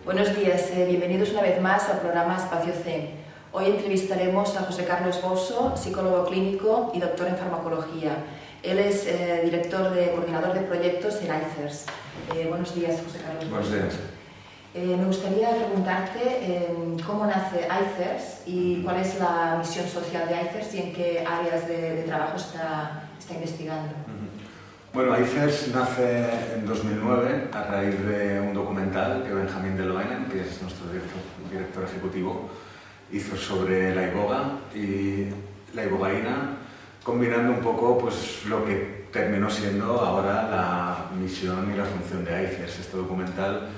Buenos días, bienvenidos una vez más al programa Espacio Zen. Hoy entrevistaremos a José Carlos Bosso, psicólogo clínico y doctor en farmacología. Él es coordinador de proyectos en ICERS. Buenos días, José Carlos. Buenos días. Me gustaría preguntarte cómo nace ICERS y cuál es la misión social de ICERS y en qué áreas de trabajo está investigando. Bueno, ICERS nace en 2009 a raíz de un documental que Benjamín de Loenen, que es nuestro director ejecutivo, hizo sobre la iboga y la ibogaína, combinando un poco pues, lo que terminó siendo ahora la misión y la función de ICERS. Este documental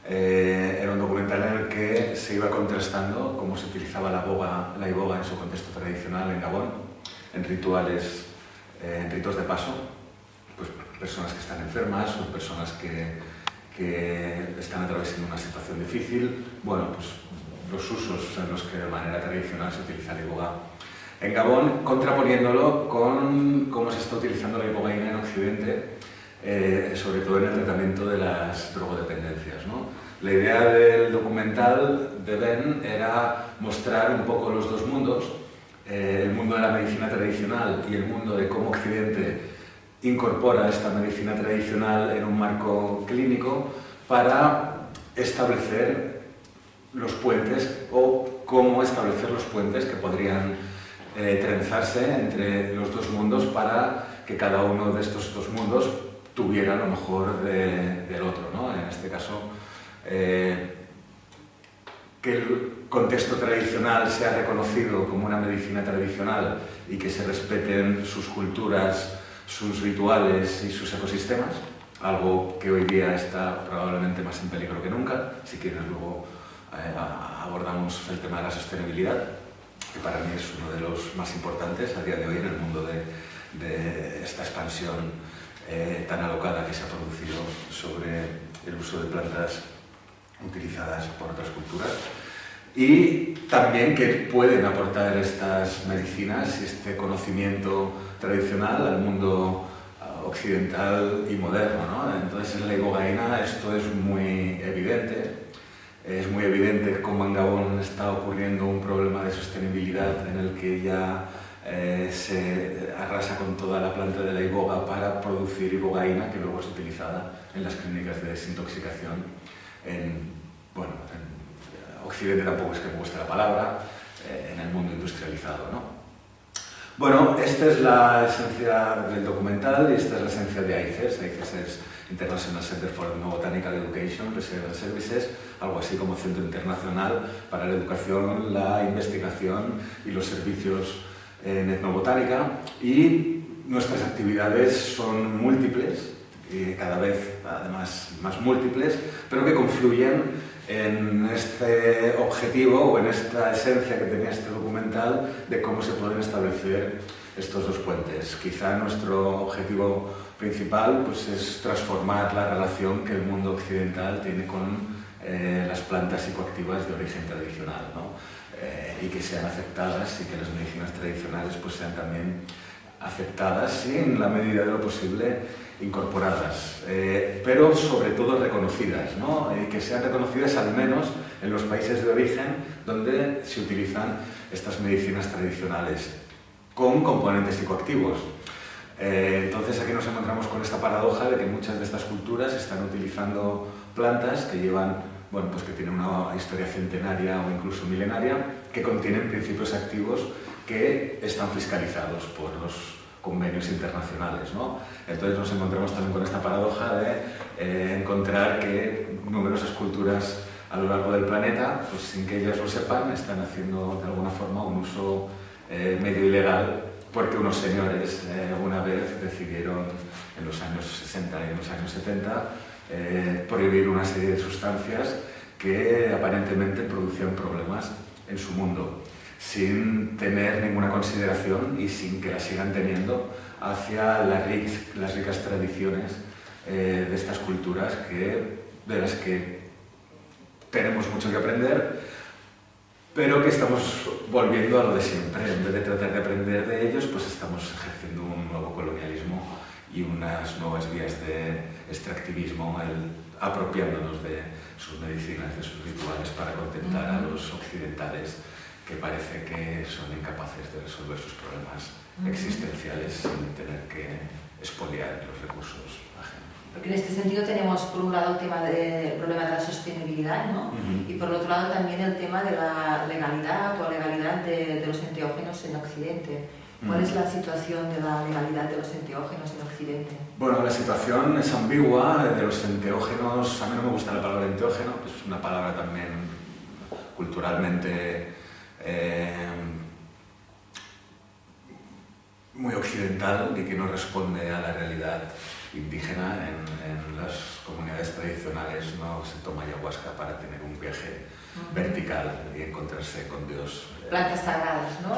era un documental en el que se iba contrastando cómo se utilizaba la iboga en su contexto tradicional en Gabón, en ritos de paso. Pues personas que están enfermas o personas que están atravesando una situación difícil, bueno, pues los usos en los que de manera tradicional se utiliza la iboga en Gabón, contraponiéndolo con cómo se está utilizando la ibogaína en Occidente, sobre todo en el tratamiento de las drogodependencias, ¿no? La idea del documental de Ben era mostrar un poco los dos mundos, el mundo de la medicina tradicional y el mundo de cómo Occidente incorpora esta medicina tradicional en un marco clínico para establecer los puentes o cómo establecer los puentes que podrían trenzarse entre los dos mundos para que cada uno de estos dos mundos tuviera lo mejor del otro, ¿no? En este caso, que el contexto tradicional sea reconocido como una medicina tradicional y que se respeten sus culturas, sus rituales y sus ecosistemas, algo que hoy día está probablemente más en peligro que nunca. Si quieres luego abordamos el tema de la sostenibilidad, que para mí es uno de los más importantes a día de hoy en el mundo de esta expansión tan alocada que se ha producido sobre el uso de plantas utilizadas por otras culturas. Y también que pueden aportar estas medicinas y este conocimiento tradicional al mundo occidental y moderno, ¿no? Entonces en la ibogaína esto es muy evidente. Es muy evidente cómo en Gabón está ocurriendo un problema de sostenibilidad en el que ya se arrasa con toda la planta de la iboga para producir ibogaína que luego es utilizada en las clínicas de desintoxicación en Occidente tampoco es que me guste la palabra, en el mundo industrializado, ¿no? Bueno, esta es la esencia del documental y esta es la esencia de ICERS. ICERS es International Center for Ethnobotanical Education, Research and Services, algo así como Centro Internacional para la Educación, la Investigación y los Servicios en Etnobotánica. Y nuestras actividades son múltiples, y cada vez además más múltiples, pero que confluyen en este objetivo o en esta esencia que tenía este documental de cómo se pueden establecer estos dos puentes. Quizá nuestro objetivo principal pues, es transformar la relación que el mundo occidental tiene con las plantas psicoactivas de origen tradicional, ¿no? Y que sean aceptadas y que las medicinas tradicionales pues, sean también aceptadas y en la medida de lo posible incorporadas, pero sobre todo reconocidas, ¿no? Que sean reconocidas al menos en los países de origen donde se utilizan estas medicinas tradicionales con componentes psicoactivos. Entonces aquí nos encontramos con esta paradoja de que muchas de estas culturas están utilizando plantas que llevan, bueno, pues que tienen una historia centenaria o incluso milenaria, que contienen principios activos que están fiscalizados por los convenios internacionales, ¿no? Entonces nos encontramos también con esta paradoja de encontrar que numerosas culturas a lo largo del planeta, pues sin que ellas lo sepan, están haciendo de alguna forma un uso medio ilegal, porque unos señores una vez decidieron en los años 60 y en los años 70 prohibir una serie de sustancias que aparentemente producían problemas en su mundo, sin tener ninguna consideración y sin que la sigan teniendo hacia las ricas tradiciones de estas culturas de las que tenemos mucho que aprender, pero que estamos volviendo a lo de siempre. En vez de tratar de aprender de ellos, pues estamos ejerciendo un nuevo colonialismo y unas nuevas vías de extractivismo, apropiándonos de sus medicinas, de sus rituales para contentar a los occidentales, que parece que son incapaces de resolver sus problemas existenciales sin tener que expoliar los recursos ajenos. Porque en este sentido tenemos por un lado el problema de la sostenibilidad, ¿no? Y por el otro lado también el tema de la legalidad o legalidad de los enteógenos en Occidente. ¿Cuál es la situación de la legalidad de los enteógenos en Occidente? Bueno, la situación es ambigua de los enteógenos. A mí no me gusta la palabra enteógeno, es una palabra también culturalmente muy occidental y que no responde a la realidad indígena. En las comunidades tradicionales no se toma ayahuasca para tener un viaje vertical y encontrarse con Dios. Plantas sagradas, ¿no?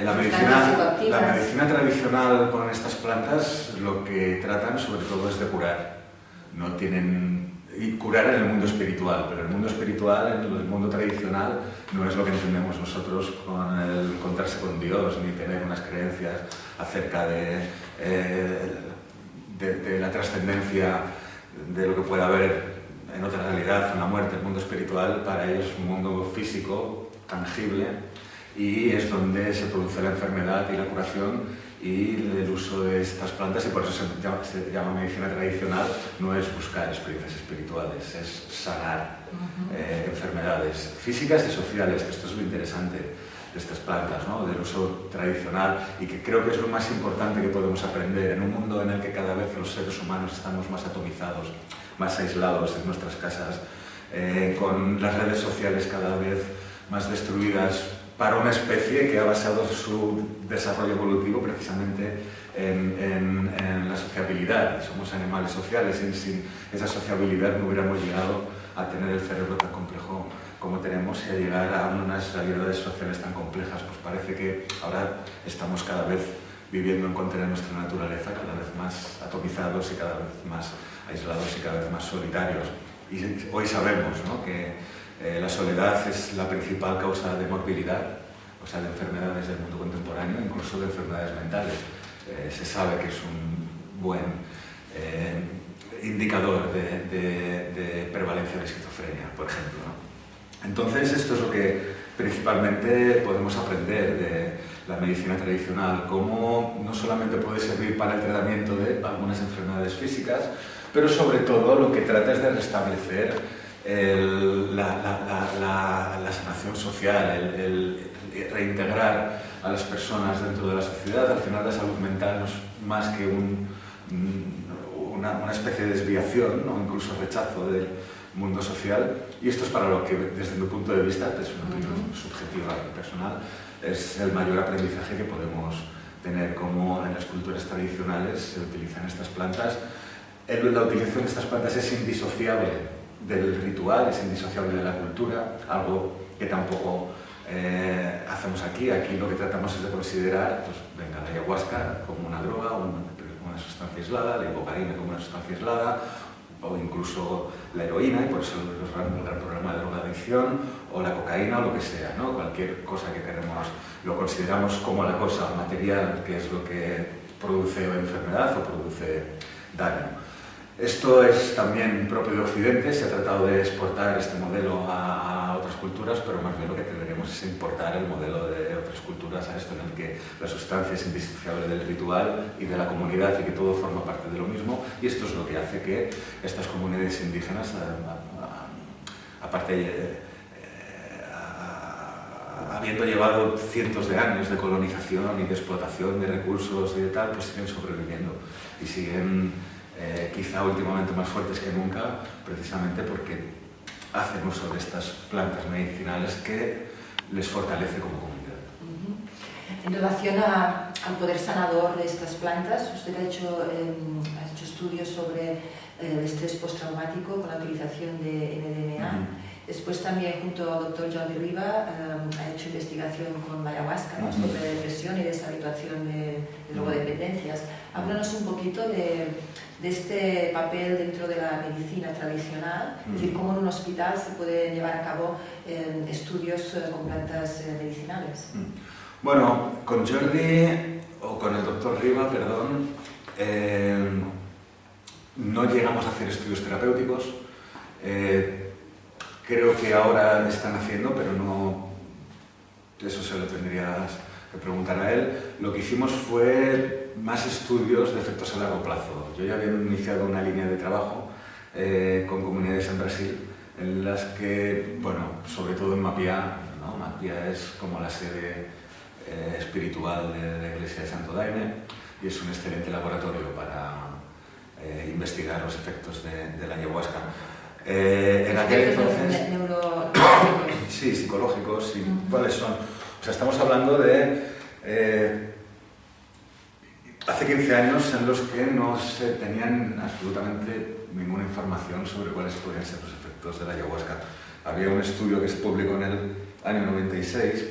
La medicina tradicional con estas plantas lo que tratan sobre todo es de curar. No tienen... Y curar en el mundo espiritual, pero el mundo espiritual, en el mundo tradicional, no es lo que entendemos nosotros con el encontrarse con Dios, ni tener unas creencias acerca de la trascendencia de lo que pueda haber en otra realidad, en la muerte. El mundo espiritual para ellos es un mundo físico, tangible, y es donde se produce la enfermedad y la curación y el uso de estas plantas, y por eso se llama medicina tradicional. No es buscar experiencias espirituales, es sanar enfermedades físicas y sociales, que esto es lo interesante de estas plantas, ¿no? Del uso tradicional, y que creo que es lo más importante que podemos aprender en un mundo en el que cada vez los seres humanos estamos más atomizados, más aislados en nuestras casas, con las redes sociales cada vez más destruidas, para una especie que ha basado su desarrollo evolutivo precisamente en la sociabilidad. Somos animales sociales y sin esa sociabilidad no hubiéramos llegado a tener el cerebro tan complejo como tenemos y a llegar a unas realidades sociales tan complejas. Pues parece que ahora estamos cada vez viviendo en contra de nuestra naturaleza, cada vez más atomizados y cada vez más aislados y cada vez más solitarios. Y hoy sabemos, ¿no?, que la soledad es la principal causa de morbilidad, o sea, de enfermedades del mundo contemporáneo, incluso de enfermedades mentales. Se sabe que es un buen indicador de prevalencia de esquizofrenia, por ejemplo, ¿no? Entonces, esto es lo que principalmente podemos aprender de la medicina tradicional, cómo no solamente puede servir para el tratamiento de algunas enfermedades físicas, pero sobre todo lo que trata es de restablecer la sanación social, el reintegrar a las personas dentro de la sociedad. Al final la salud mental no es más que una especie de desviación, ¿no?, incluso rechazo del mundo social, y esto es para lo que, desde mi punto de vista, es una opinión subjetiva y personal, es el mayor aprendizaje que podemos tener, cómo en las culturas tradicionales se utilizan estas plantas. La utilización de estas plantas es indisociable del ritual, es indisociable de la cultura, algo que tampoco hacemos aquí. Aquí lo que tratamos es de considerar, pues, venga, la ayahuasca como una droga, una sustancia aislada, la ibogaína como una sustancia aislada, o incluso la heroína, y por eso el gran programa de drogadicción, o la cocaína, o lo que sea, ¿no? Cualquier cosa que queremos, lo consideramos como la cosa material, que es lo que produce enfermedad o produce daño. Esto es también propio de Occidente. Se ha tratado de exportar este modelo a otras culturas, pero más bien lo que tendremos es importar el modelo de otras culturas a esto, en el que la sustancia es indisociable del ritual y de la comunidad y que todo forma parte de lo mismo. Y esto es lo que hace que estas comunidades indígenas, aparte habiendo llevado cientos de años de colonización y de explotación de recursos y de tal, pues siguen sobreviviendo y siguen quizá últimamente más fuertes que nunca, precisamente porque hacen uso de estas plantas medicinales que les fortalece como comunidad. En relación al poder sanador de estas plantas, usted ha hecho estudios sobre el estrés postraumático con la utilización de MDMA. Después también junto al doctor Jordi Riba ha hecho investigación con la ayahuasca, ¿no? Sobre depresión y deshabituación de drogodependencias. Háblanos un poquito de este papel dentro de la medicina tradicional, es decir, cómo en un hospital se pueden llevar a cabo estudios con plantas medicinales. Bueno, con Jordi, o con el doctor Riba, perdón, no llegamos a hacer estudios terapéuticos. Creo que ahora están haciendo, pero no, eso se lo tendrías que preguntar a él. Lo que hicimos fue más estudios de efectos a largo plazo. Yo ya había iniciado una línea de trabajo con comunidades en Brasil, en las que, bueno, sobre todo en Mapiá, ¿no? Mapiá es como la sede espiritual de la iglesia de Santo Daime y es un excelente laboratorio para investigar los efectos de la ayahuasca. En aquel entonces, sí, psicológicos, sí. ¿Cuáles son? O sea, estamos hablando de hace 15 años en los que no se tenían absolutamente ninguna información sobre cuáles podían ser los efectos de la ayahuasca. Había un estudio que se publicó en el año 96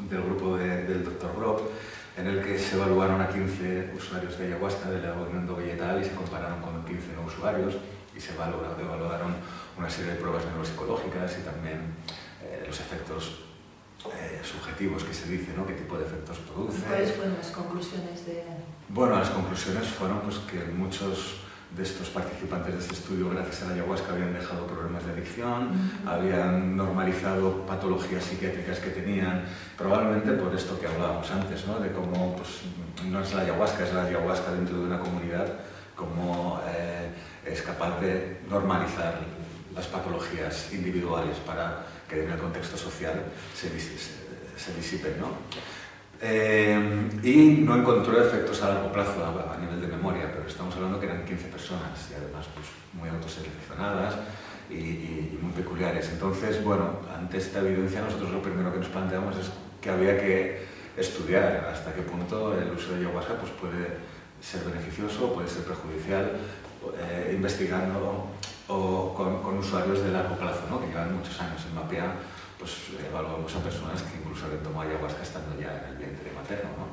del grupo del Dr. Brock, en el que se evaluaron a 15 usuarios de ayahuasca del mundo vegetal y se compararon con 15 no usuarios y se evaluaron una serie de pruebas neuropsicológicas y también los efectos subjetivos que se dice, ¿no? ¿Qué tipo de efectos produce? ¿Cuáles fueron las conclusiones de...? Bueno, las conclusiones fueron pues, que muchos de estos participantes de este estudio, gracias a la ayahuasca, habían dejado problemas de adicción, habían normalizado patologías psiquiátricas que tenían, probablemente por esto que hablábamos antes, ¿no? De cómo pues, no es la ayahuasca dentro de una comunidad, cómo es capaz de normalizar las patologías individuales para que en el contexto social se disipen, ¿no? Y no encontró efectos a largo plazo a nivel de memoria, pero estamos hablando que eran 15 personas y además pues, muy autoseleccionadas y muy peculiares. Entonces, bueno, ante esta evidencia nosotros lo primero que nos planteamos es que había que estudiar hasta qué punto el uso de ayahuasca pues, puede ser beneficioso, puede ser perjudicial, investigando o con usuarios de largo plazo, ¿no? Que llevan muchos años en Mapiá. Pues evaluamos a personas que incluso habían tomado ayahuasca estando ya en el vientre materno, ¿no?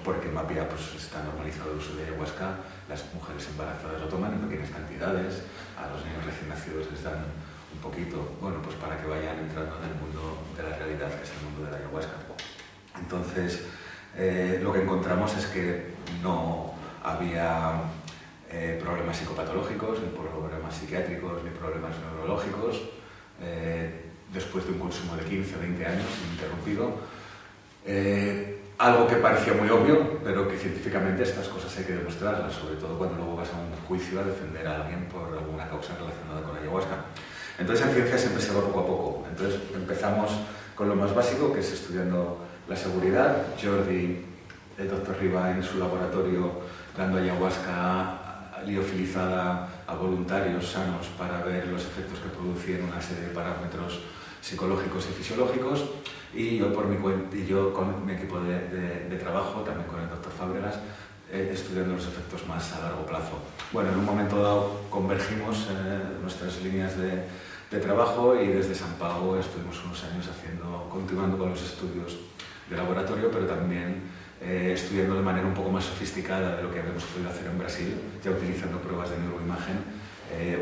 Porque en Mapiá pues, está normalizado el uso de ayahuasca, las mujeres embarazadas lo toman en pequeñas cantidades, a los niños recién nacidos les dan un poquito, bueno, pues para que vayan entrando en el mundo de la realidad, que es el mundo de la ayahuasca. Entonces, lo que encontramos es que no había problemas psicopatológicos, ni problemas psiquiátricos, ni problemas neurológicos, después de un consumo de 15 o 20 años ininterrumpido. Algo que parecía muy obvio, pero que científicamente estas cosas hay que demostrarlas, sobre todo cuando luego vas a un juicio a defender a alguien por alguna causa relacionada con la ayahuasca. Entonces en ciencia siempre se va poco a poco. Entonces empezamos con lo más básico, que es estudiando la seguridad. Jordi, el doctor Riba, en su laboratorio dando ayahuasca liofilizada a voluntarios sanos para ver los efectos que producían una serie de parámetros psicológicos y fisiológicos, y yo por mi cuenta y yo con mi equipo de trabajo, también con el doctor Fábregas, estudiando los efectos más a largo plazo. Bueno, en un momento dado convergimos nuestras líneas de trabajo y desde San Pau estuvimos unos años continuando con los estudios de laboratorio, pero también estudiando de manera un poco más sofisticada de lo que habíamos podido hacer en Brasil, ya utilizando pruebas de neuroimagen,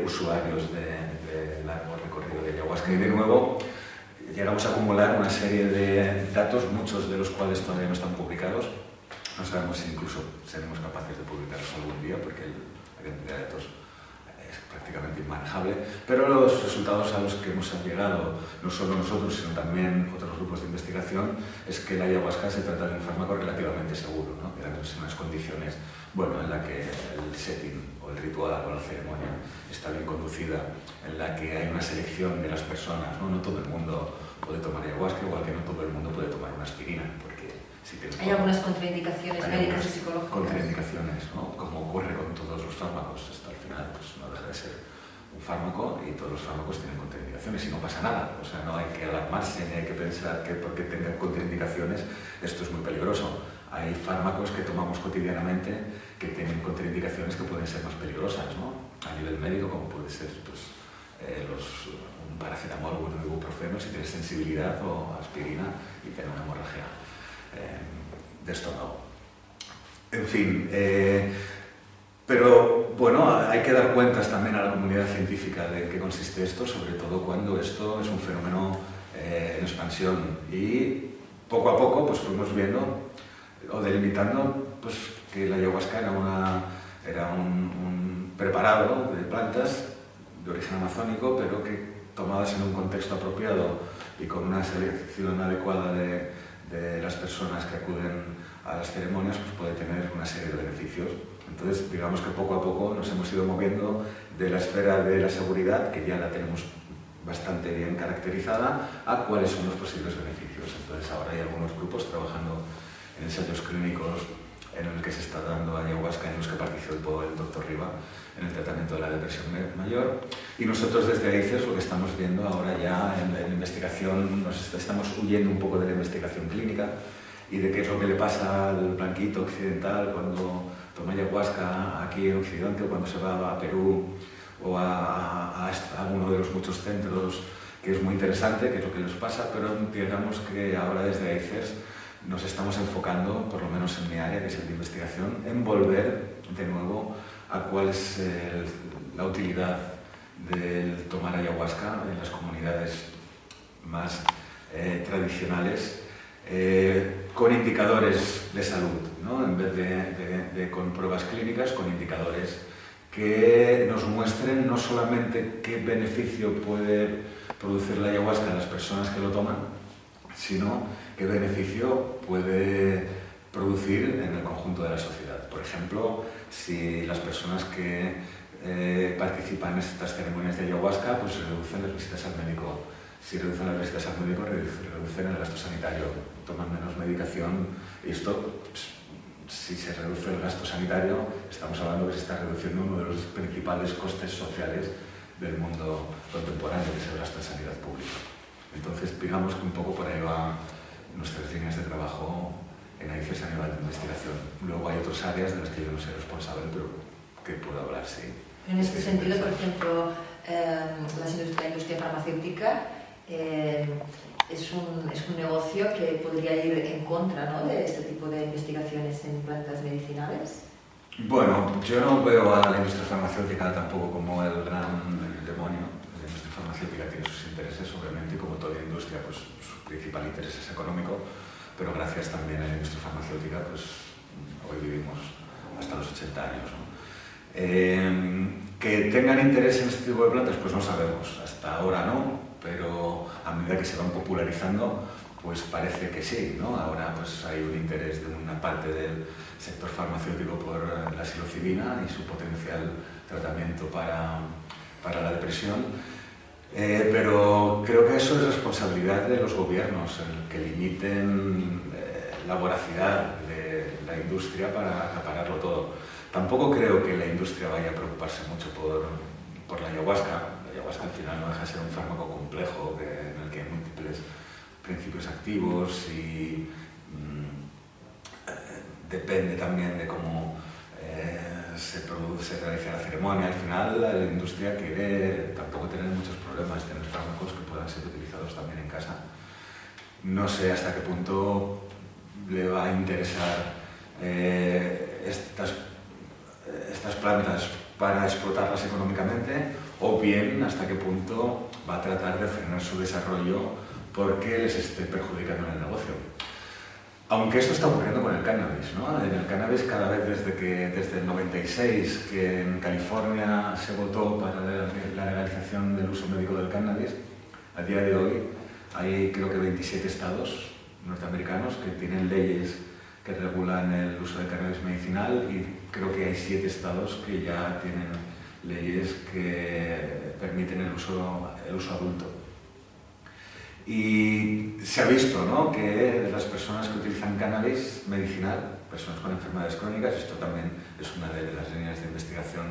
usuarios de largo recorrido de ayahuasca. Y de nuevo llegamos a acumular una serie de datos, muchos de los cuales todavía no están publicados. No sabemos si incluso seremos capaces de publicarlos algún día, porque la cantidad de datos es prácticamente inmanejable, pero los resultados a los que hemos llegado, no solo nosotros, sino también otros grupos de investigación, es que la ayahuasca se trata de un fármaco relativamente seguro, ¿no? Quedándose en unas condiciones, bueno, en la que el setting o el ritual o la ceremonia está bien conducida, en la que hay una selección de las personas, ¿no? No todo el mundo puede tomar ayahuasca, igual que no todo el mundo puede tomar una aspirina, porque si hay algunas contraindicaciones médicas y psicológicas. Contraindicaciones, ¿no? Como ocurre con todos los fármacos, hasta el final pues no deja de ser un fármaco y todos los fármacos tienen contraindicaciones y no pasa nada. O sea, no hay que alarmarse ni hay que pensar que porque tengan contraindicaciones esto es muy peligroso. Hay fármacos que tomamos cotidianamente que tienen contraindicaciones que pueden ser más peligrosas, ¿no? A nivel médico, como puede ser pues, un paracetamol o un ibuprofeno si tienes sensibilidad, o aspirina y tienes una hemorragia de estómago. En fin, pero bueno, hay que dar cuentas también a la comunidad científica de en qué consiste esto, sobre todo cuando esto es un fenómeno en expansión, y poco a poco pues fuimos viendo o delimitando pues, que la ayahuasca era un preparado de plantas de origen amazónico, pero que tomadas en un contexto apropiado y con una selección adecuada de las personas que acuden a las ceremonias, pues puede tener una serie de beneficios. Entonces, digamos que poco a poco nos hemos ido moviendo de la esfera de la seguridad, que ya la tenemos bastante bien caracterizada, a cuáles son los posibles beneficios. Entonces, ahora hay algunos grupos trabajando en ensayos clínicos en el que se está dando ayahuasca, en los que participó el doctor Riva en el tratamiento de la depresión mayor, y nosotros desde AICES lo que estamos viendo ahora ya en la investigación, estamos huyendo un poco de la investigación clínica y de qué es lo que le pasa al blanquito occidental cuando toma ayahuasca aquí en Occidente, o cuando se va a Perú o a uno de los muchos centros, que es muy interesante, que es lo que les pasa, pero digamos que ahora desde AICES nos estamos enfocando, por lo menos en mi área, que es el de investigación, en volver de nuevo a cuál es la utilidad del tomar ayahuasca en las comunidades más tradicionales, con indicadores de salud, ¿no? En vez de con pruebas clínicas, con indicadores que nos muestren no solamente qué beneficio puede producir la ayahuasca en las personas que lo toman, sino qué beneficio puede producir en el conjunto de la sociedad. Por ejemplo, si las personas que participan en estas ceremonias de ayahuasca pues reducen las visitas al médico. Si reducen las visitas al médico, reducen el gasto sanitario, toman menos medicación, y esto, si se reduce el gasto sanitario, estamos hablando que se está reduciendo uno de los principales costes sociales del mundo contemporáneo, que es el gasto de sanidad pública. Entonces, digamos que un poco por ahí va nuestras líneas de trabajo en AICES a nivel de investigación. Luego hay otras áreas de las que yo no soy responsable, pero que puedo hablar, sí. En este sentido, por ejemplo, la industria farmacéutica es un negocio que podría ir en contra, ¿no?, de este tipo de investigaciones en plantas medicinales. Bueno, yo no veo a la industria farmacéutica tampoco como el demonio. La industria farmacéutica tiene sus intereses, obviamente, y como toda industria, pues su principal interés es económico, pero gracias también a la industria farmacéutica, pues hoy vivimos hasta los 80 años, ¿no? Que tengan interés en este tipo de plantas, pues no sabemos, hasta ahora no, pero a medida que se van popularizando, pues parece que sí, ¿no? Ahora pues hay un interés de una parte del sector farmacéutico por la psilocibina y su potencial tratamiento para la depresión, pero creo que eso es responsabilidad de los gobiernos, el que limiten la voracidad de la industria para acapararlo todo. Tampoco creo que la industria vaya a preocuparse mucho por la ayahuasca. La ayahuasca al final no deja de ser un fármaco complejo en el que hay múltiples principios activos y depende también de cómo se realiza la ceremonia. Al final la industria quiere tampoco tener muchos problemas, tener fármacos que puedan ser utilizados también en casa. No sé hasta qué punto le va a interesar estas plantas para explotarlas económicamente, o bien hasta qué punto va a tratar de frenar su desarrollo porque les esté perjudicando en el negocio. Aunque esto está ocurriendo con el cannabis, ¿no? En el cannabis cada vez desde el 96, que en California se votó para la legalización del uso médico del cannabis, a día de hoy hay creo que 27 estados norteamericanos que tienen leyes que regulan el uso del cannabis medicinal, y creo que hay 7 estados que ya tienen leyes que permiten el uso adulto. Y se ha visto, ¿no?, que las personas que utilizan cannabis medicinal, personas con enfermedades crónicas, esto también es una de las líneas de investigación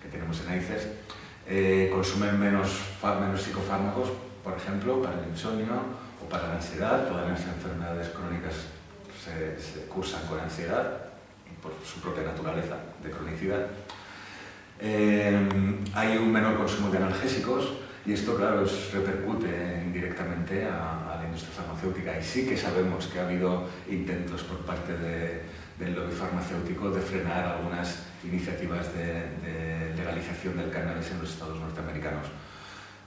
que tenemos en AICES, consumen menos psicofármacos, por ejemplo, para el insomnio o para la ansiedad. Todas las enfermedades crónicas se cursan con ansiedad por su propia naturaleza de cronicidad. Hay un menor consumo de analgésicos, Y esto, claro, repercute indirectamente a la industria farmacéutica. Y sí que sabemos que ha habido intentos por parte del lobby farmacéutico de frenar algunas iniciativas de legalización del cannabis en los estados norteamericanos,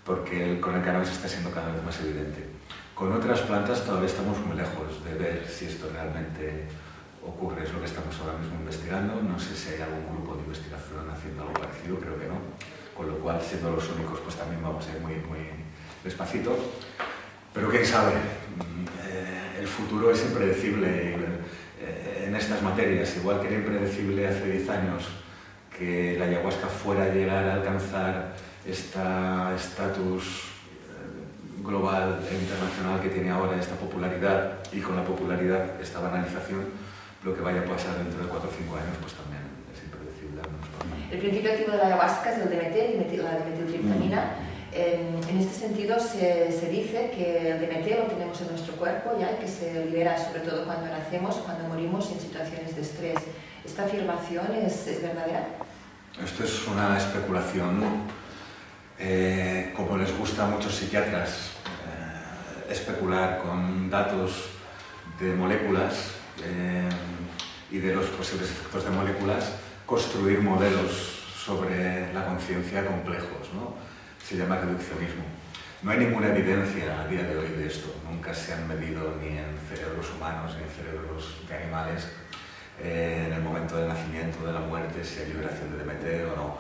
porque con el cannabis está siendo cada vez más evidente. Con otras plantas todavía estamos muy lejos de ver si esto realmente ocurre, es lo que estamos ahora mismo investigando. No sé si hay algún grupo de investigación haciendo algo parecido, creo que no. Con lo cual, siendo los únicos, pues también vamos a ir muy, muy despacito. Pero quién sabe, el futuro es impredecible en estas materias. Igual que era impredecible hace 10 años que la ayahuasca fuera a llegar a alcanzar este estatus global e internacional que tiene ahora, esta popularidad, y con la popularidad esta banalización, lo que vaya a pasar dentro de 4 o 5 años pues también es impredecible. El principio activo de la ayahuasca es el DMT, la dimetiltriptamina. En este sentido se dice que el DMT lo tenemos en nuestro cuerpo ya, y que se libera sobre todo cuando nacemos, cuando morimos en situaciones de estrés. ¿Esta afirmación es verdadera? Esto es una especulación, como les gusta a muchos psiquiatras especular con datos de moléculas y de los posibles efectos de moléculas, construir modelos sobre la conciencia complejos, ¿no? Se llama reduccionismo. No hay ninguna evidencia a día de hoy de esto. Nunca se han medido ni en cerebros humanos ni en cerebros de animales en el momento del nacimiento, de la muerte, si hay liberación de DMT o no.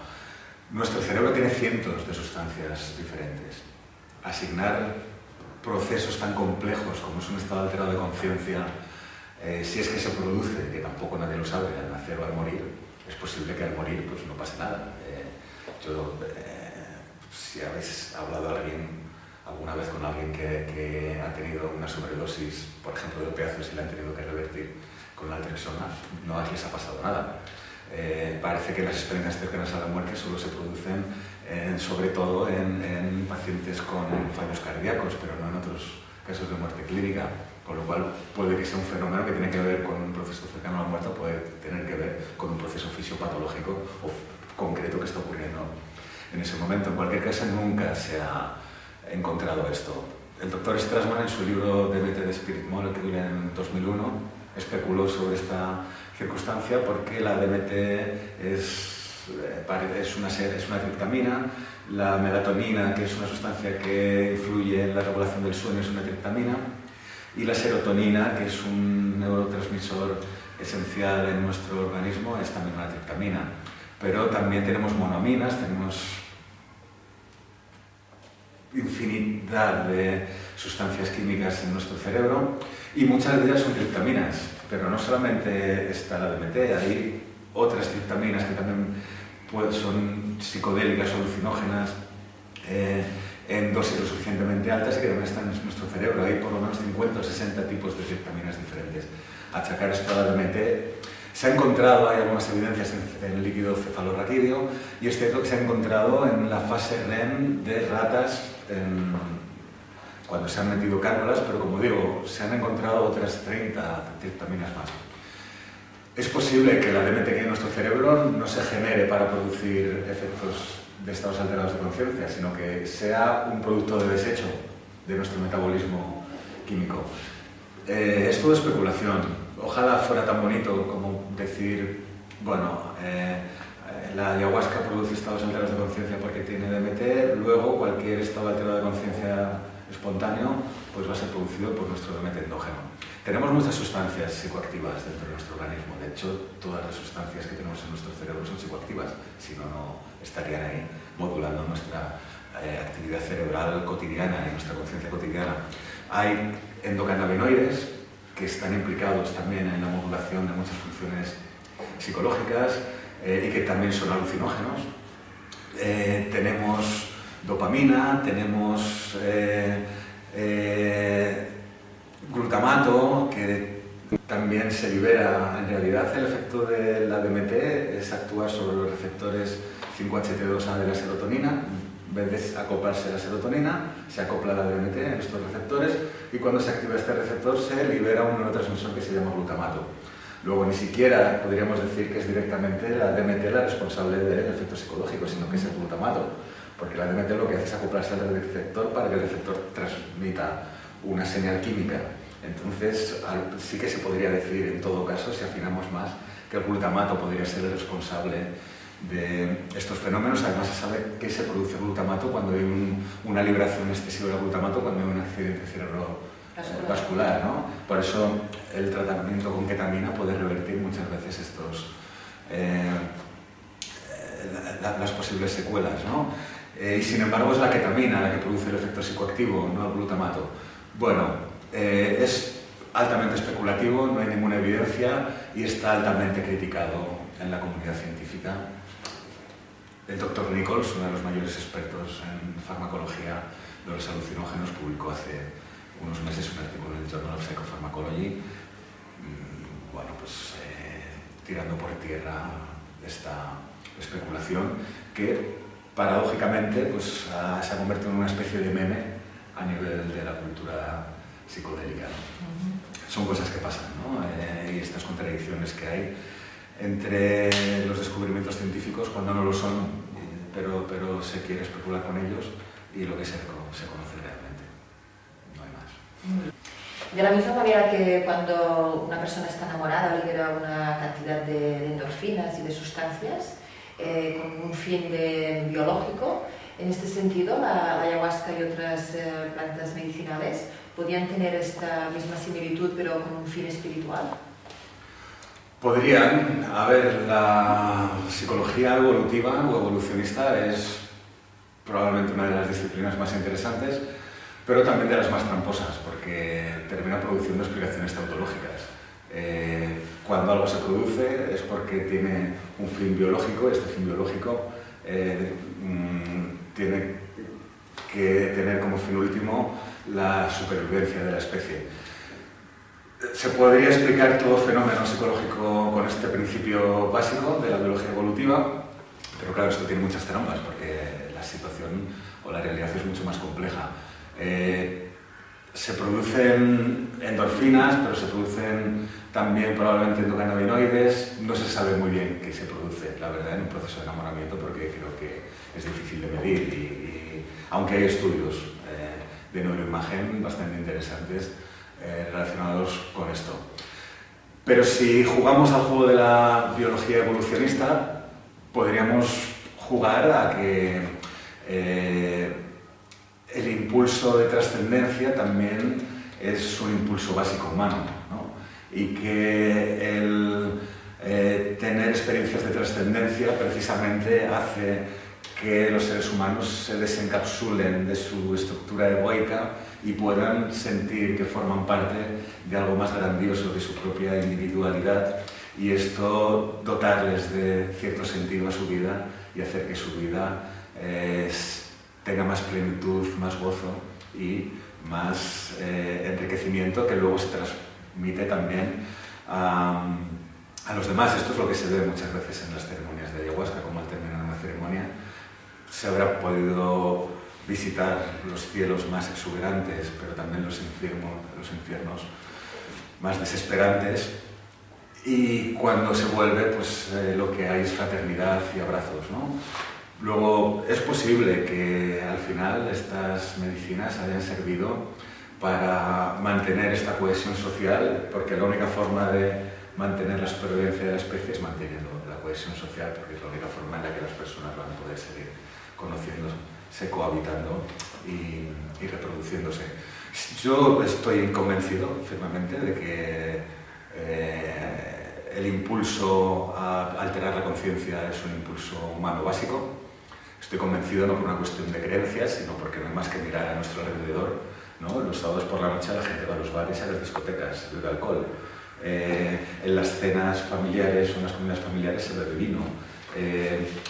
Nuestro cerebro tiene cientos de sustancias diferentes. Asignar procesos tan complejos como es un estado alterado de conciencia, si es que se produce, que tampoco nadie lo sabe, al nacer o al morir, es posible que al morir pues, no pase nada. Si habéis hablado alguna vez con alguien que ha tenido una sobredosis, por ejemplo, de opiáceos y la han tenido que revertir con la naltrexona, no les ha pasado nada. Parece que las experiencias cercanas a la muerte solo se producen sobre todo en pacientes con fallos cardíacos, pero no en otros casos de muerte clínica, con lo cual puede que sea un fenómeno que tiene que ver con un proceso cercano a la muerte, puede tener que ver con un proceso fisiopatológico o concreto que está ocurriendo en ese momento. En cualquier caso, nunca se ha encontrado esto. El doctor Strassman, en su libro DMT de Spirit Molecule en 2001, especuló sobre esta circunstancia porque la DMT es una triptamina, la melatonina, que es una sustancia que influye en la regulación del sueño, es una triptamina, y la serotonina, que es un neurotransmisor esencial en nuestro organismo, es también una triptamina. Pero también tenemos monoaminas, tenemos infinidad de sustancias químicas en nuestro cerebro y muchas de ellas son triptaminas, pero no solamente está la DMT, hay otras triptaminas que también son psicodélicas o alucinógenas en dosis lo suficientemente altas y que también están en nuestro cerebro. Hay por lo menos 50 o 60 tipos de triptaminas diferentes. Achacar esto a la DMT, se ha encontrado, hay algunas evidencias en el líquido cefalorraquídeo, y es cierto que se ha encontrado en la fase REM de ratas cuando se han metido cánulas, pero como digo, se han encontrado otras 30 triptaminas más. Es posible que la DMT que hay en nuestro cerebro no se genere para producir efectos de estados alterados de conciencia, sino que sea un producto de desecho de nuestro metabolismo químico. Es todo especulación. Ojalá fuera tan bonito como decir, bueno, la ayahuasca produce estados alterados de conciencia porque tiene DMT, luego cualquier estado alterado de conciencia espontáneo pues va a ser producido por nuestro DMT endógeno. Tenemos muchas sustancias psicoactivas dentro de nuestro organismo. De hecho, todas las sustancias que tenemos en nuestro cerebro son psicoactivas, si no, no estarían ahí modulando nuestra actividad cerebral cotidiana y nuestra conciencia cotidiana. Hay endocannabinoides que están implicados también en la modulación de muchas funciones psicológicas y que también son alucinógenos. Tenemos dopamina, tenemos glutamato, que también se libera. En realidad, el efecto de la DMT es actuar sobre los receptores 5-HT2A de la serotonina. En vez de acoplarse la serotonina, se acopla la DMT en estos receptores y cuando se activa este receptor se libera un neurotransmisor que se llama glutamato. Luego ni siquiera podríamos decir que es directamente la DMT la responsable del efecto psicológico, sino que es el glutamato. porque la DMT lo que hace es acoplarse al receptor para que el receptor transmita una señal química. Entonces, sí que se podría decir, en todo caso, si afinamos más, que el glutamato podría ser el responsable de estos fenómenos. Además, se sabe que se produce glutamato cuando hay una liberación excesiva de glutamato, cuando hay un accidente cerebrovascular, ¿no? Por eso el tratamiento con ketamina puede revertir muchas veces las posibles secuelas, ¿no? Y sin embargo es la ketamina la que produce el efecto psicoactivo, no el glutamato. Bueno, es altamente especulativo, no hay ninguna evidencia y está altamente criticado en la comunidad científica. El doctor Nichols, uno de los mayores expertos en farmacología de los alucinógenos, publicó hace unos meses un artículo en el Journal of Psychopharmacology, bueno, pues tirando por tierra esta especulación que paradójicamente pues, se ha convertido en una especie de meme a nivel de la cultura psicodélica, ¿no? Son cosas que pasan, ¿no? Y estas contradicciones que hay entre los descubrimientos científicos cuando no lo son, pero se quiere especular con ellos, y lo que se conoce realmente. No hay más. De la misma manera que cuando una persona está enamorada libera una cantidad de endorfinas y de sustancias con un fin biológico, en este sentido la ayahuasca y otras plantas medicinales podrían tener esta misma similitud pero con un fin espiritual. Podrían. A ver, la psicología evolutiva o evolucionista es probablemente una de las disciplinas más interesantes, pero también de las más tramposas, porque termina produciendo explicaciones tautológicas. Cuando algo se produce es porque tiene un fin biológico, este fin biológico tiene que tener como fin último la supervivencia de la especie. Se podría explicar todo fenómeno psicológico con este principio básico de la biología evolutiva, pero claro, esto tiene muchas trampas, porque la situación o la realidad es mucho más compleja. Se producen endorfinas, pero se producen también probablemente endocannabinoides. No se sabe muy bien qué se produce, la verdad, en un proceso de enamoramiento, porque creo que es difícil de medir, y aunque hay estudios de neuroimagen bastante interesantes relacionados con esto. Pero si jugamos al juego de la biología evolucionista, podríamos jugar a que el impulso de trascendencia también es un impulso básico humano, ¿no? Y que el tener experiencias de trascendencia precisamente hace que los seres humanos se desencapsulen de su estructura egoica y puedan sentir que forman parte de algo más grandioso, de su propia individualidad, y esto dotarles de cierto sentido a su vida y hacer que su vida tenga más plenitud, más gozo y más enriquecimiento, que luego se transmite también a los demás. Esto es lo que se ve muchas veces en las ceremonias de ayahuasca, como al terminar una ceremonia se habrá podido visitar los cielos más exuberantes, pero también los infiernos más desesperantes, y cuando se vuelve, pues lo que hay es fraternidad y abrazos, ¿no? Luego, es posible que al final estas medicinas hayan servido para mantener esta cohesión social, porque la única forma de mantener la supervivencia de la especie es manteniendo la cohesión social, porque es la única forma en la que las personas van a poder seguir conociéndose, cohabitando y reproduciéndose. Yo estoy convencido firmemente de que el impulso a alterar la conciencia es un impulso humano básico. Estoy convencido no por una cuestión de creencias, sino porque no hay más que mirar a nuestro alrededor, ¿no? Los sábados por la noche la gente va a los bares y a las discotecas, bebe alcohol. En las cenas familiares o en las comidas familiares se bebe vino.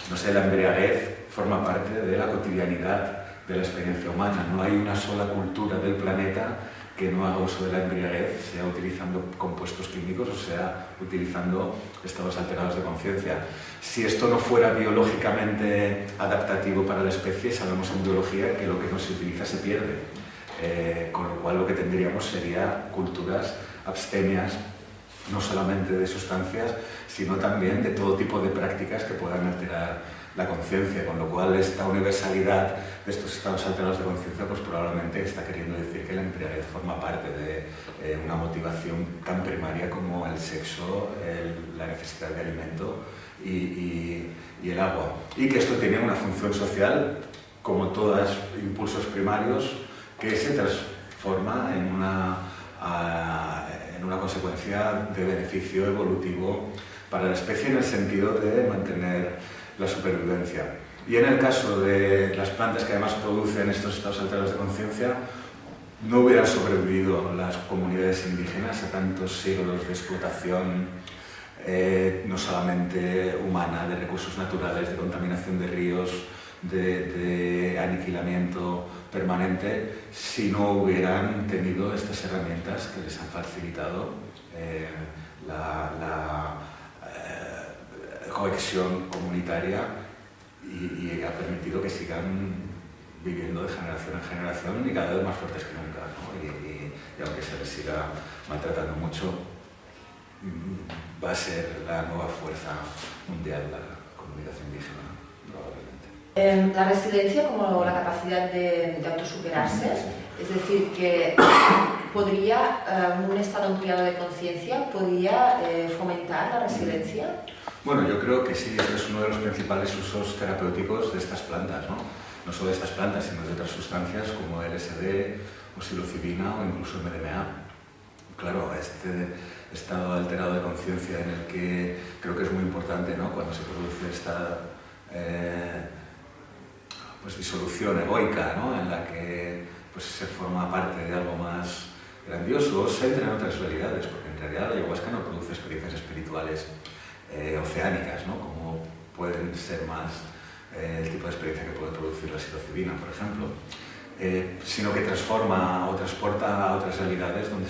No sé, la embriaguez forma parte de la cotidianidad de la experiencia humana. No hay una sola cultura del planeta que no haga uso de la embriaguez, sea utilizando compuestos químicos o sea utilizando estados alterados de conciencia. Si esto no fuera biológicamente adaptativo para la especie, sabemos en biología que lo que no se utiliza se pierde, con lo cual lo que tendríamos sería culturas abstemias, no solamente de sustancias, sino también de todo tipo de prácticas que puedan alterar la conciencia, con lo cual esta universalidad de estos estados alterados de conciencia pues probablemente está queriendo decir que la embriaguez forma parte de una motivación tan primaria como el sexo, la necesidad de alimento y el agua. Y que esto tiene una función social, como todos impulsos primarios, que se transforma en una consecuencia de beneficio evolutivo para la especie en el sentido de mantener la supervivencia. Y en el caso de las plantas que además producen estos estados alterados de conciencia, no hubieran sobrevivido las comunidades indígenas a tantos siglos de explotación, no solamente humana, de recursos naturales, de contaminación de ríos, de aniquilamiento permanente, si no hubieran tenido estas herramientas que les han facilitado la cohesión comunitaria y ha permitido que sigan viviendo de generación en generación y cada vez más fuertes que nunca, ¿no? Y aunque se les siga maltratando mucho, va a ser la nueva fuerza mundial la comunidad indígena, probablemente. La resiliencia como la capacidad de autosuperarse, es decir, que podría, un estado ampliado de conciencia, podría fomentar la resiliencia. Bueno, yo creo que sí, este es uno de los principales usos terapéuticos de estas plantas, ¿no? No solo de estas plantas, sino de otras sustancias como LSD o psilocibina o incluso MDMA. Claro, este estado alterado de conciencia en el que creo que es muy importante, ¿no? Cuando se produce esta pues disolución egoica, ¿no? En la que pues, se forma parte de algo más grandioso, o se entra en otras realidades, porque en realidad la ayahuasca no produce experiencias espirituales oceánicas, ¿no? Como pueden ser más el tipo de experiencia que puede producir la psilocibina, por ejemplo, sino que transforma o transporta a otras realidades donde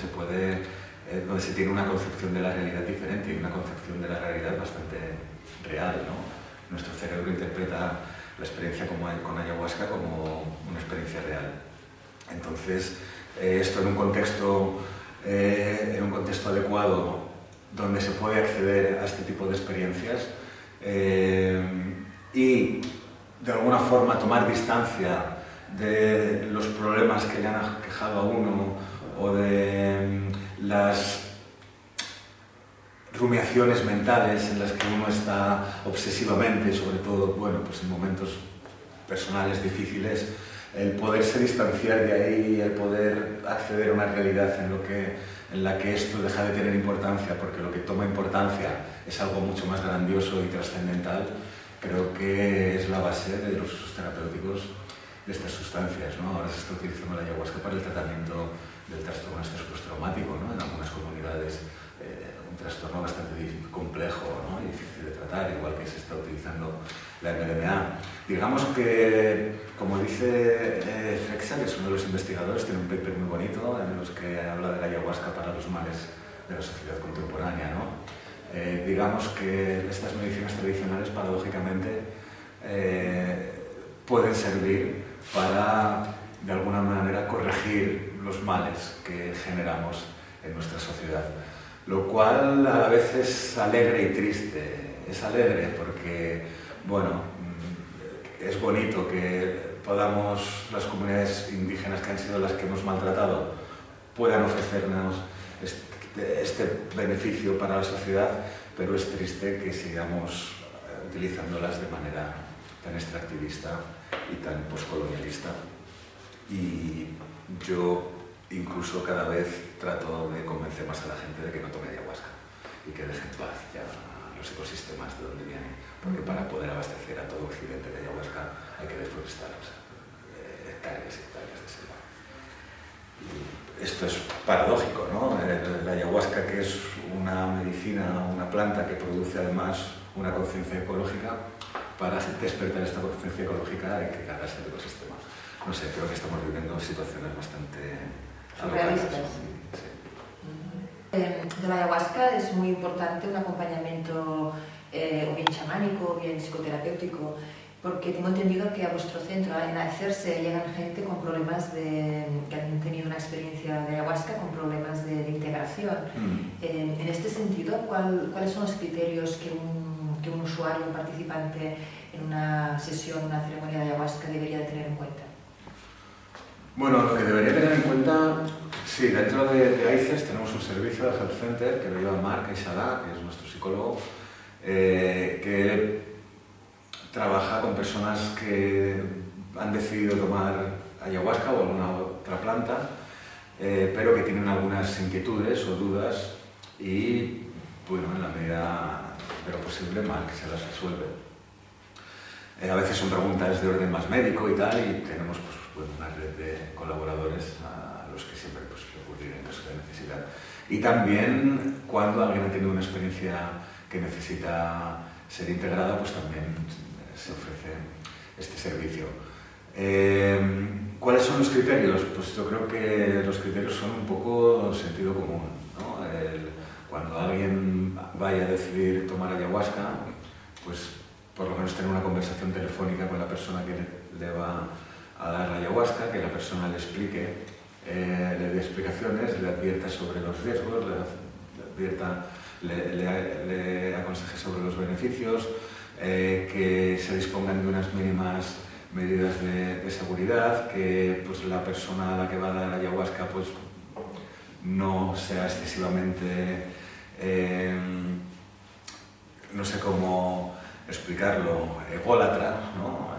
se tiene una concepción de la realidad diferente y una concepción de la realidad bastante real, ¿no? Nuestro cerebro interpreta la experiencia con ayahuasca como una experiencia real. Entonces, esto en un contexto adecuado donde se puede acceder a este tipo de experiencias y de alguna forma tomar distancia de los problemas que le han aquejado a uno o de las rumiaciones mentales en las que uno está obsesivamente, sobre todo, bueno, pues en momentos personales difíciles, el poderse distanciar de ahí, el poder acceder a una realidad en la que esto deja de tener importancia, porque lo que toma importancia es algo mucho más grandioso y trascendental, creo que es la base de los usos terapéuticos de estas sustancias, ¿no? Ahora se está utilizando la ayahuasca para el tratamiento del trastorno de estrés postraumático, ¿no? En algunas comunidades un trastorno bastante complejo, ¿no? Y difícil de tratar, igual que se está utilizando la MDMA. Digamos que, como dice Frexa, que es uno de los investigadores, tiene un paper muy bonito en los que habla de la ayahuasca para los males de la sociedad contemporánea, ¿no? Digamos que estas medicinas tradicionales, paradójicamente, pueden servir para, de alguna manera, corregir los males que generamos en nuestra sociedad. Lo cual a la vez es alegre y triste. Es alegre porque, bueno, es bonito que podamos, las comunidades indígenas que han sido las que hemos maltratado, puedan ofrecernos este beneficio para la sociedad, pero es triste que sigamos utilizándolas de manera tan extractivista y tan poscolonialista. Y yo incluso cada vez trato de convencer más a la gente de que no tome ayahuasca y que deje en paz ya los ecosistemas de donde vienen, porque para poder abastecer a todo Occidente de ayahuasca hay que deforestar hectáreas y hectáreas de selva. Y esto es paradójico, ¿no? La ayahuasca, que es una medicina, una planta que produce además una conciencia ecológica, para despertar esta conciencia ecológica hay que cargarse el ecosistema. No sé, creo que estamos viviendo situaciones bastante surrealistas. Sí. De la ayahuasca es muy importante un acompañamiento o bien chamánico o bien psicoterapéutico, porque tengo entendido que a vuestro centro, en hacerse, llegan gente con problemas que han tenido una experiencia de ayahuasca con problemas de integración. En este sentido, ¿cuáles son los criterios que un usuario, un participante en una sesión, una ceremonia de ayahuasca debería de tener en cuenta? Bueno, lo que debería tener en cuenta, sí, dentro de ICES tenemos un servicio de Health Center que lo lleva Marc Eixada, que es nuestro psicólogo, que trabaja con personas que han decidido tomar ayahuasca o alguna otra planta, pero que tienen algunas inquietudes o dudas y, bueno, en la medida de lo posible, Marc se las resuelve. A veces son preguntas de orden más médico y tal, y tenemos pues, una red de colaboradores a los que siempre pues, recurrir en caso de necesidad. Y también cuando alguien ha tenido una experiencia que necesita ser integrada, pues también se ofrece este servicio. ¿Cuáles son los criterios? Pues yo creo que los criterios son un poco sentido común, ¿no? Cuando alguien vaya a decidir tomar ayahuasca, pues por lo menos tener una conversación telefónica con la persona que le va a dar la ayahuasca, que la persona le explique, le dé explicaciones, le advierta sobre los riesgos, le aconseje sobre los beneficios, que se dispongan de unas mínimas medidas de seguridad, que pues, la persona a la que va a dar la ayahuasca pues, no sea excesivamente, no sé cómo explicarlo, ególatra, ¿no?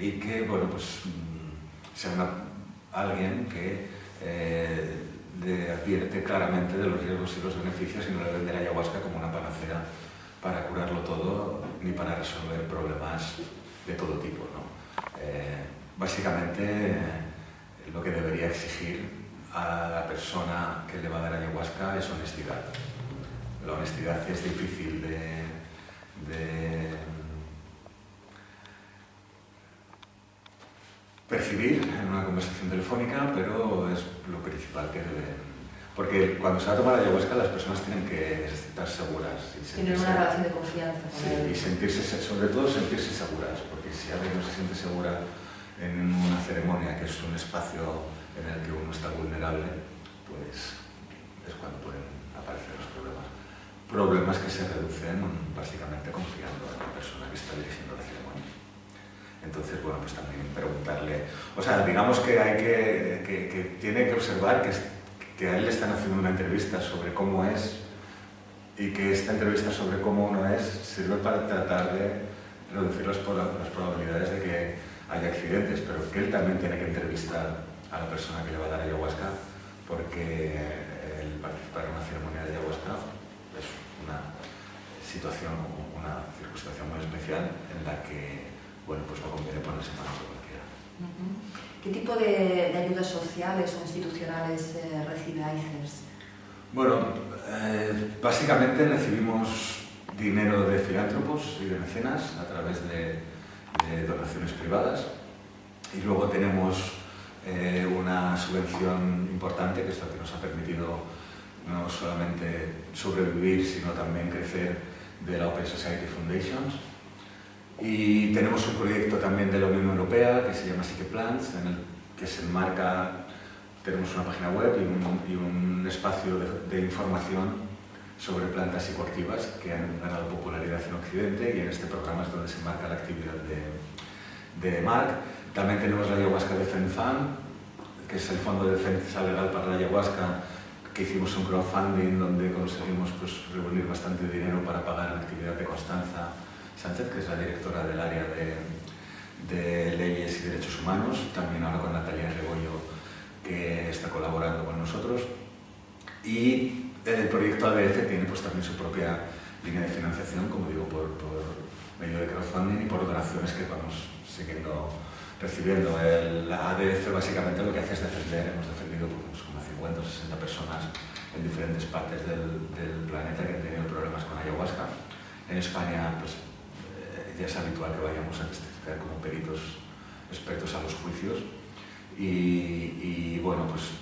Y que bueno, pues, sea alguien que le advierte claramente de los riesgos y los beneficios y no le vende la ayahuasca como una panacea para curarlo todo ni para resolver problemas de todo tipo, ¿no? Básicamente lo que debería exigir a la persona que le va a dar ayahuasca es honestidad. La honestidad es difícil de percibir en una conversación telefónica, pero es lo principal que debe. Porque cuando se va a tomar ayahuasca las personas tienen que estar seguras. Tienen una relación de confianza con él. Y sentirse, sobre todo sentirse seguras, porque si alguien no se siente segura en una ceremonia, que es un espacio en el que uno está vulnerable, pues es cuando pueden aparecer los problemas. Problemas que se reducen básicamente confiando en la persona que está dirigiendo la ceremonia. Entonces, bueno, pues también preguntarle, o sea, digamos que hay que tiene que observar que a él le están haciendo una entrevista sobre cómo es y que esta entrevista sobre cómo uno es sirve para tratar de reducir las probabilidades de que haya accidentes, pero que él también tiene que entrevistar a la persona que le va a dar ayahuasca, porque el participar en una ceremonia de ayahuasca es una situación, una circunstancia muy especial en la que, bueno, pues no conviene ponerse manos de cualquiera. ¿Qué tipo de ayudas sociales o institucionales recibe ICES? Bueno, básicamente recibimos dinero de filántropos y de mecenas a través de donaciones privadas, y luego tenemos una subvención importante, que es lo que nos ha permitido no solamente sobrevivir, sino también crecer, de la Open Society Foundations. Y tenemos un proyecto también de la Unión Europea que se llama Psyche Plants, en el que se enmarca, tenemos una página web y un espacio de información sobre plantas psicoactivas que han ganado popularidad en Occidente, y en este programa es donde se enmarca la actividad de Marc. También tenemos la Ayahuasca Defense Fund, que es el fondo de defensa legal para la ayahuasca, que hicimos un crowdfunding donde conseguimos pues, reunir bastante dinero para pagar la actividad de Constanza Sánchez, que es la directora del área de Leyes y Derechos Humanos, también ahora con Natalia Rebollo, que está colaborando con nosotros. Y el proyecto ADF tiene pues, también su propia línea de financiación, como digo, por medio de crowdfunding y por donaciones que vamos recibiendo. La ADF básicamente lo que hace es defender, hemos defendido pues, como 50 o 60 personas en diferentes partes del planeta que han tenido problemas con ayahuasca. En España pues, ya es habitual que vayamos a testificar como peritos expertos a los juicios, y bueno, pues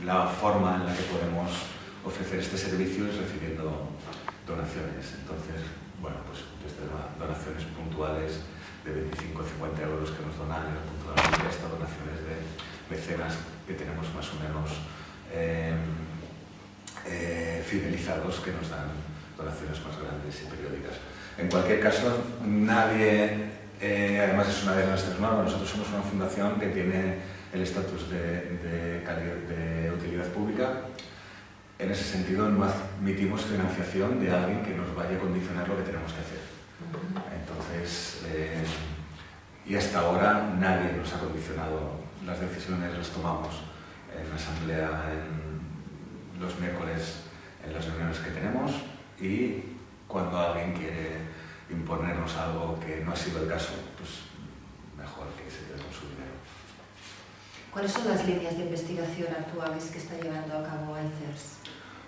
la forma en la que podemos ofrecer este servicio es recibiendo donaciones. Entonces, bueno, pues desde donaciones puntuales de 25 o 50 euros que nos donan en el punto de la vida, hasta donaciones de mecenas que tenemos más o menos fidelizados, que nos dan donaciones más grandes y periódicas. En cualquier caso, nadie, además es una de nuestras normas, nosotros somos una fundación que tiene el estatus de utilidad pública. En ese sentido, no admitimos financiación de alguien que nos vaya a condicionar lo que tenemos que hacer. Entonces, y hasta ahora nadie nos ha condicionado. Las decisiones las tomamos en la asamblea los miércoles en las reuniones que tenemos, y cuando alguien quiere imponernos algo que no ha sido el caso, pues mejor que se quede con su dinero. ¿Cuáles son las líneas de investigación actuales que está llevando a cabo ICERS?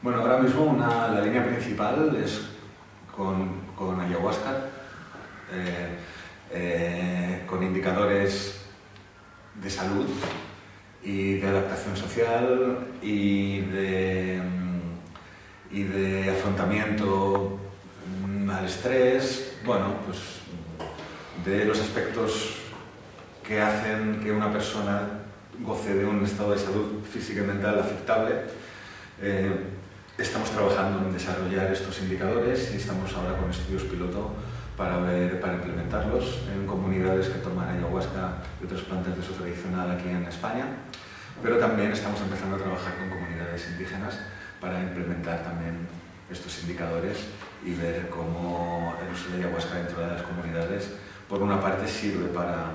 Bueno, ahora mismo la línea principal es con ayahuasca, con indicadores de salud y de adaptación social y de afrontamiento al estrés, bueno, pues de los aspectos que hacen que una persona goce de un estado de salud física y mental aceptable. Estamos trabajando en desarrollar estos indicadores y estamos ahora con estudios piloto para implementarlos en comunidades que toman ayahuasca y otras plantas de uso tradicional aquí en España, pero también estamos empezando a trabajar con comunidades indígenas para implementar también estos indicadores y ver cómo el uso de ayahuasca dentro de las comunidades, por una parte, sirve para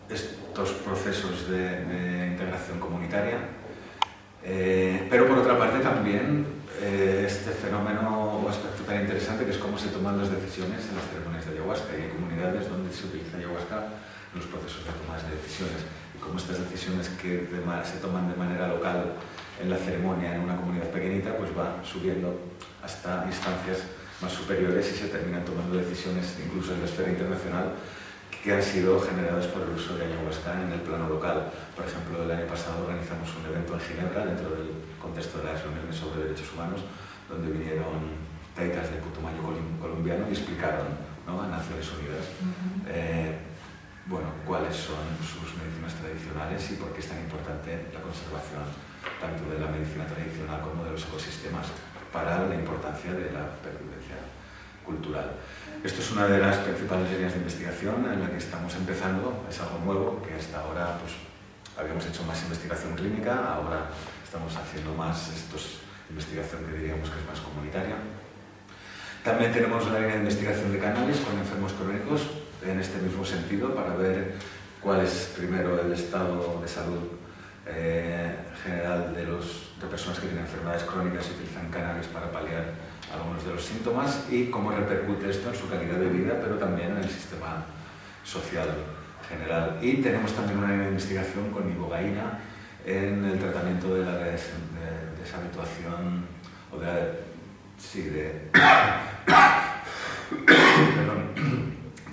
estos procesos de integración comunitaria, pero por otra parte también este fenómeno o aspecto tan interesante que es cómo se toman las decisiones en las ceremonias de ayahuasca, y hay comunidades donde se utiliza ayahuasca en los procesos de toma de decisiones, y cómo estas decisiones que se toman de manera local en la ceremonia en una comunidad pequeñita pues va subiendo hasta instancias más superiores y se terminan tomando decisiones incluso en la esfera internacional que han sido generadas por el uso de ayahuasca en el plano local. Por ejemplo, el año pasado organizamos un evento en Ginebra dentro del contexto de las reuniones sobre derechos humanos, donde vinieron taitas del Putumayo colombiano y explicaron, ¿no?, a Naciones Unidas bueno, cuáles son sus medicinas tradicionales y por qué es tan importante la conservación tanto de la medicina tradicional como de los ecosistemas para la importancia de la pervivencia cultural. Esto es una de las principales líneas de investigación en la que estamos empezando. Es algo nuevo, que hasta ahora pues, habíamos hecho más investigación clínica, ahora estamos haciendo más investigación que diríamos que es más comunitaria. También tenemos una línea de investigación de cannabis con enfermos crónicos en este mismo sentido, para ver cuál es primero el estado de salud general de personas que tienen enfermedades crónicas y utilizan cannabis para paliar algunos de los síntomas, y cómo repercute esto en su calidad de vida, pero también en el sistema social general. Y tenemos también una investigación con ibogaína en el tratamiento de la deshabituación o de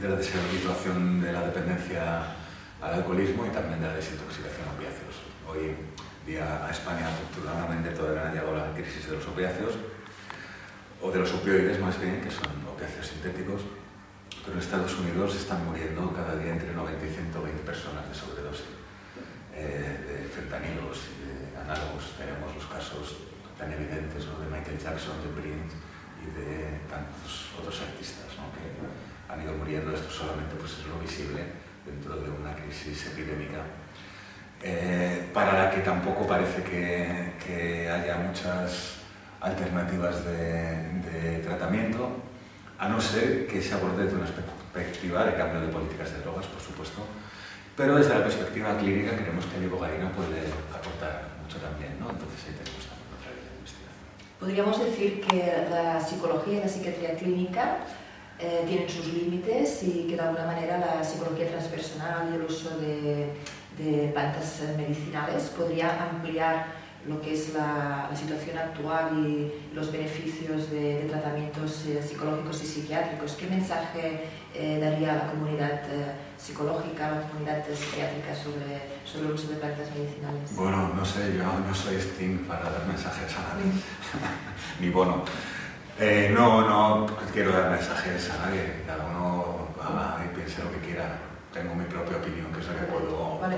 la deshabituación de la dependencia al alcoholismo y también de la desintoxicación a opiáceos. Hoy día a España afortunadamente todavía no ha llegado la crisis de los opiáceos, o de los opioides más bien, que son opiáceos sintéticos, pero en Estados Unidos están muriendo cada día entre 90 y 120 personas de sobredosis de fentanilos y de análogos. Tenemos los casos tan evidentes, ¿no?, de Michael Jackson, de Prince y de tantos otros artistas, ¿no?, que han ido muriendo. Esto solamente pues, es lo visible dentro de una crisis epidémica para la que tampoco parece que haya muchas alternativas de tratamiento, a no ser que se aborde desde una perspectiva de cambio de políticas de drogas, por supuesto, pero desde la perspectiva clínica creemos que la ibogaína puede aportar mucho también, ¿no? Entonces ahí tenemos también otra línea de investigación. Podríamos decir que la psicología y la psiquiatría clínica tienen sus límites, y que de alguna manera la psicología transpersonal y el uso de plantas medicinales podría ampliar lo que es la situación actual y los beneficios de tratamientos psicológicos y psiquiátricos. ¿Qué mensaje daría a la comunidad psicológica, a la comunidad psiquiátrica sobre el uso de plantas medicinales? Bueno, no sé, yo no soy Sting para dar mensajes a nadie, ni Bono. No quiero dar mensajes a nadie, cada uno haga y piense lo que quiera. Tengo mi propia opinión, que es la que puedo, que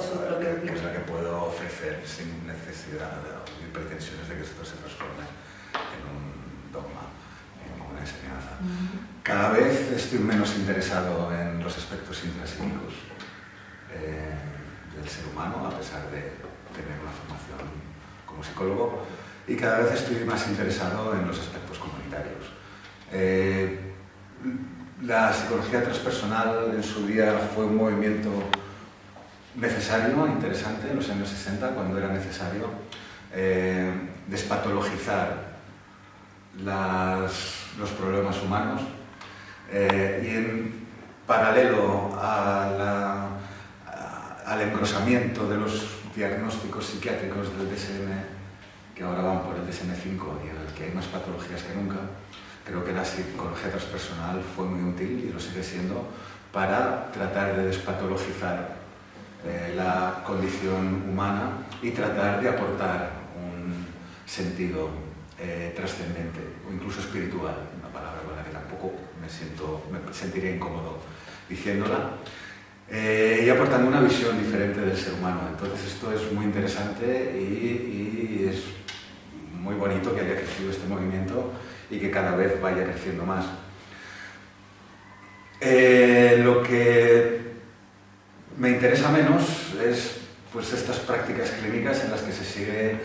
es la que puedo ofrecer sin necesidad ni pretensiones de que esto se transforme en un dogma, en una enseñanza. Cada vez estoy menos interesado en los aspectos intrapsíquicos del ser humano, a pesar de tener una formación como psicólogo, y cada vez estoy más interesado en los aspectos comunitarios. La psicología transpersonal en su día fue un movimiento necesario, interesante, en los años 60, cuando era necesario despatologizar los problemas humanos, y en paralelo al engrosamiento de los diagnósticos psiquiátricos del DSM, que ahora van por el DSM-5 y en el que hay más patologías que nunca, creo que la psicología transpersonal fue muy útil y lo sigue siendo para tratar de despatologizar la condición humana y tratar de aportar un sentido trascendente o incluso espiritual, una palabra con la que tampoco me sentiría incómodo diciéndola, y aportando una visión diferente del ser humano. Entonces esto es muy interesante y es muy bonito que haya crecido este movimiento y que cada vez vaya creciendo más. Lo que me interesa menos es pues, estas prácticas clínicas en las que se sigue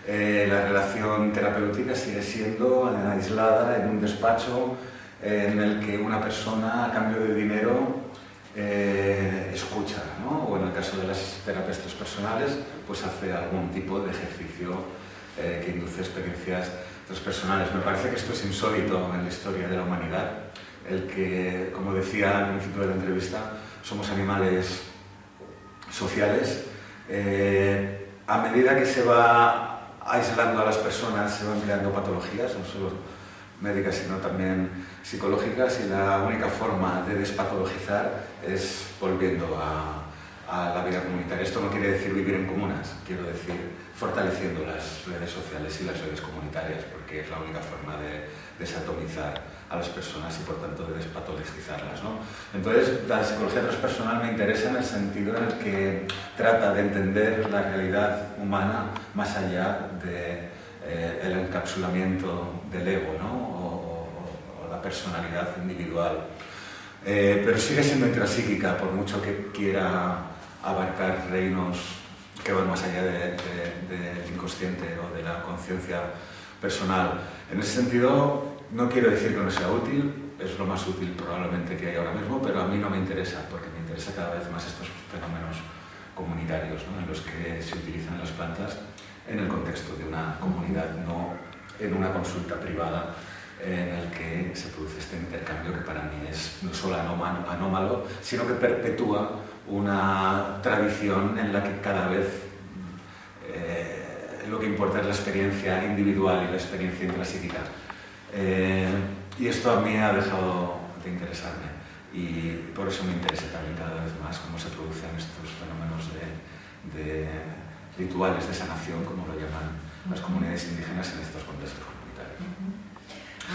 la relación terapéutica sigue siendo aislada en un despacho en el que una persona a cambio de dinero escucha, ¿no? O en el caso de las terapias transpersonales pues hace algún tipo de ejercicio que induce experiencias transpersonales. Me parece que esto es insólito en la historia de la humanidad, el que, como decía al principio de la entrevista, somos animales sociales. A medida que se va aislando a las personas, se van creando patologías, no solo médicas, sino también psicológicas, y la única forma de despatologizar es volviendo a la vida comunitaria. Esto no quiere decir vivir en comunas, quiero decir fortaleciendo las redes sociales y las redes comunitarias, porque es la única forma de desatomizar a las personas y por tanto de despatologizarlas, ¿no? Entonces la psicología transpersonal me interesa en el sentido en el que trata de entender la realidad humana más allá del encapsulamiento del ego, ¿no? o la personalidad individual. Pero sigue siendo intrapsíquica, por mucho que quiera abarcar reinos que van más allá del inconsciente o de la conciencia personal. En ese sentido, no quiero decir que no sea útil, es lo más útil probablemente que hay ahora mismo, pero a mí no me interesa, porque me interesa cada vez más estos fenómenos comunitarios, ¿no? En los que se utilizan las plantas en el contexto de una comunidad, no en una consulta privada en el que se produce este intercambio que para mí es no solo anómalo, sino que perpetúa una tradición en la que cada vez lo que importa es la experiencia individual y la experiencia intrapsíquica. Y esto a mí ha dejado de interesarme y por eso me interesa también cada vez más cómo se producen estos fenómenos de rituales de sanación, como lo llaman las comunidades indígenas en estos contextos comunitarios.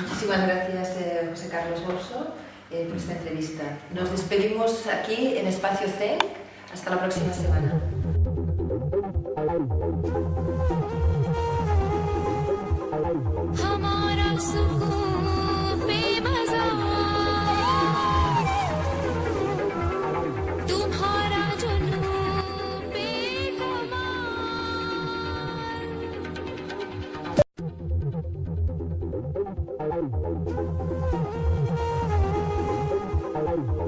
Muchísimas gracias, José Carlos Borso, por esta entrevista. Nos despedimos aquí en Espacio Zen. Hasta la próxima semana.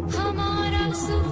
हमारा सुख